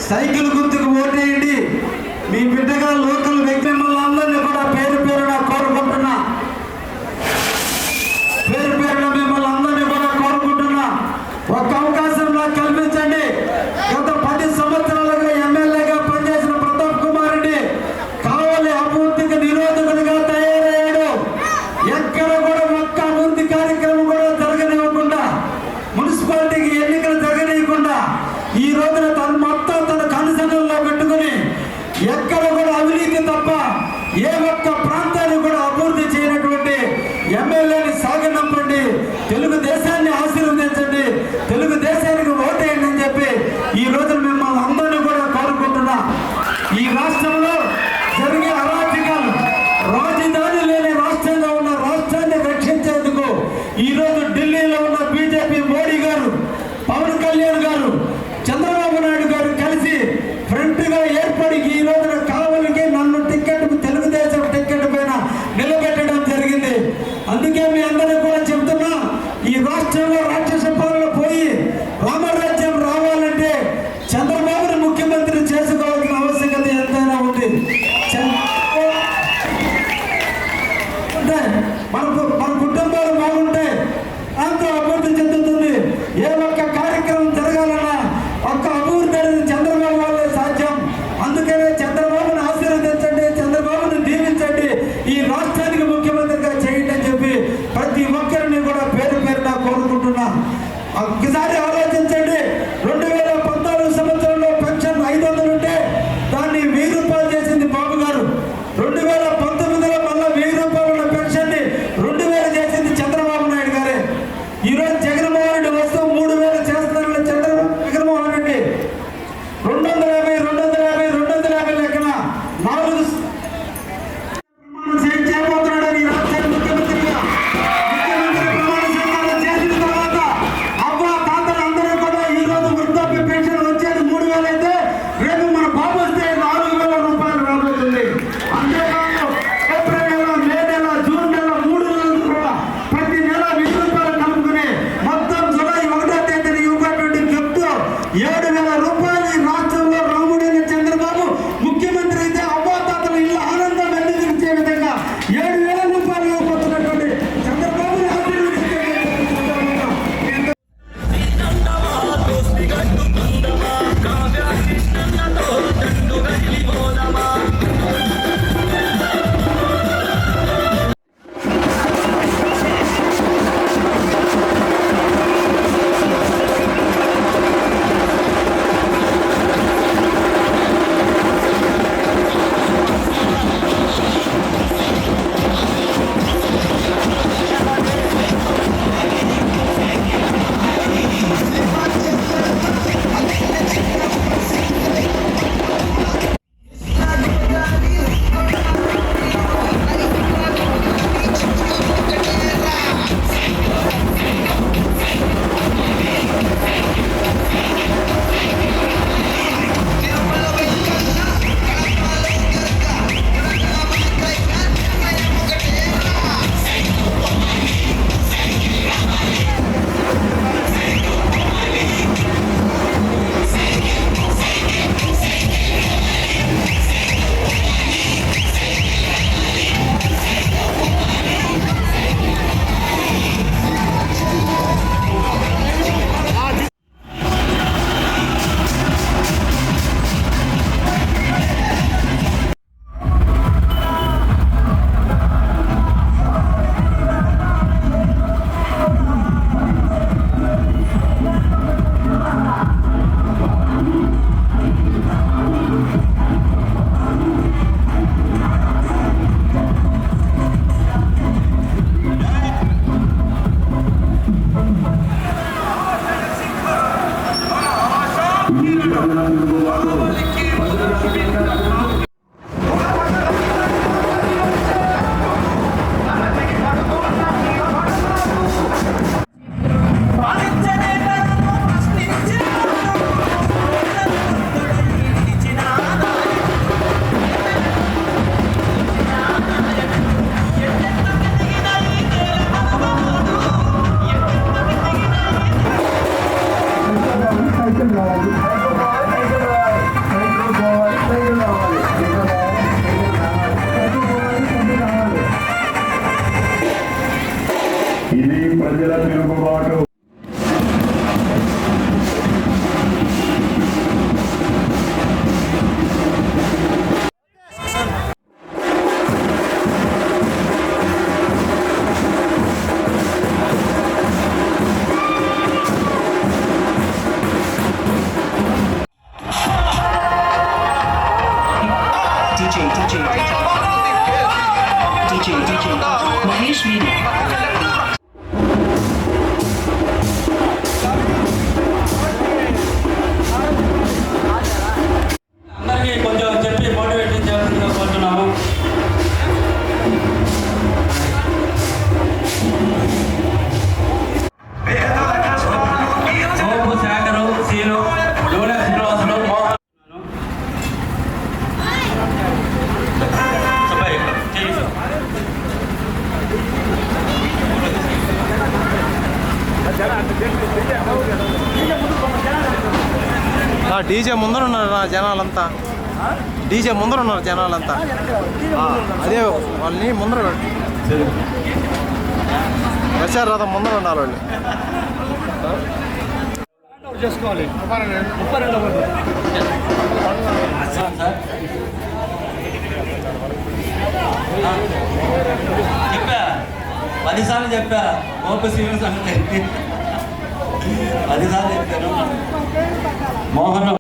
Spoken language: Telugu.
సైకిల్ గుర్తుకు ఓటేయండి. మీ బిడ్డగా లోకల్ వ్యక్తి మిమ్మల్ని కూడా పేరు పేరున కోరుకుంటున్నా. పేరు పేరున మిమ్మల్ని అందరినీ కూడా కోరుకుంటున్నా. ఒక అవకాశం నాకు కల్పించండి. గత 10 సంవత్సరాలుగా ఎమ్మెల్యేగా పనిచేసిన ప్రతాప్ కుమార్ రెడ్డి కావలి అభివృద్ధికి నిరోధకుడిగా తయారయ్యాడు. ఎక్కడ కూడా ఒక్క అభివృద్ధి కార్యక్రమం కూడా జరగనివ్వకుండా, మున్సిపాలిటీకి ఎన్నికలు జరగనీయకుండా ఈ రోజున మొత్తం తన కనుసనల్లో పెట్టుకుని ఎక్కడ కూడా అవినీతి తప్ప ఏ ఒక్క ప్రాంతాన్ని కూడా అభివృద్ధి చేయనటువంటి ఎమ్మెల్యేని సాగనంపండి. తెలుగుదేశాన్ని ఆశీర్వదించండి. తెలుగుదేశానికి ఓటేయండి అని చెప్పి ఈ రోజున మిమ్మల్ని అందరినీ కూడా కోరుకుంటున్నా. ఈ రాష్ట్రంలో జరిగే అరాచకాలు, రాజధాని లేని రాష్ట్రంగా ఉన్న రాష్ట్రాన్ని రక్షించేందుకు ఈరోజు ఢిల్లీలో ఉన్న బీజేపీ మోడీ గారు, పవన్ కళ్యాణ్ గారు, చంద్రబాబు నాయుడు గారు కలిసి ఫ్రంట్ గా ఏర్పడి ఈ రోజున కావలికి నన్ను తెలుగుదేశం టికెట్ పైన నిలబెట్టడం జరిగింది. అందుకే మీ అందరూ కూడా చెబుతున్నా, ఈ రాష్ట్రంలో రాక్షస పాలన పోయి రామరాజ్యం రావాలంటే చంద్రబాబుని ముఖ్యమంత్రి చేసుకోవాల్సిన ఆవశ్యకత ఎంతైనా ఉంది. మన కుటుంబాలు బాగుంటే అంత అభివృద్ధి చెందుతుంది. ఏ ఒక్క కార్యక్రమం జరగాలన్నా ఒక్క అభివృద్ధి అనేది చంద్రబాబు వల్లే సాధ్యం. అందుకనే చంద్రబాబుని ఆశీర్వదించండి, చంద్రబాబుని దీవించండి, ఈ రాష్ట్రానికి ముఖ్యమంత్రిగా చేయండి అని చెప్పి ప్రతి ఒక్కరిని కూడా పేరు పేరున కోరుకుంటున్నా. ఒకసారి ఆలోచించండి. 2014 సంవత్సరంలో పెన్షన్ 500 ఉంటే దాన్ని 1000 రూపాయలు చేసింది బాబు గారు. 2019లో మళ్ళీ 1000 రూపాయలు ఉన్న పెన్షన్ ని 2000 చేసింది చంద్రబాబు నాయుడు గారే. ఈరోజు జగన్మోహన్ రెడ్డి వస్తూ 3000 చేస్తున్నారని జగన్మోహన్ రెడ్డి 250 లెక్కన 4 చేయబోతున్నాడని ఈ రాష్ట్రానికి ముఖ్యమంత్రి ప్రమాణ స్వీకారం చేసిన తర్వాత అవ్వ తాతల ప్రజల తిరుగుబాటు. DJ Mahesh Media. అందరికీ కొంచెం చెప్పి మోటివేట్ చేయాలని కోరుతున్నాము. సోపు శేఖరు సీను జూనియర్ శ్రీనివాసులు మోహన్ డీజే ముందరున్నారు జనాలంతా, డీజే ముందరున్నారు జనాలంతా. అదే వాళ్ళని ముందర ప్రచార రథం ముందర ఉన్నారు వాళ్ళు. చేసుకోవాలి. చెప్పా 10 సార్లు చెప్పా ఓపీ సీనియర్ సంగతి 10 సార్లు చెప్పాను. మోహన్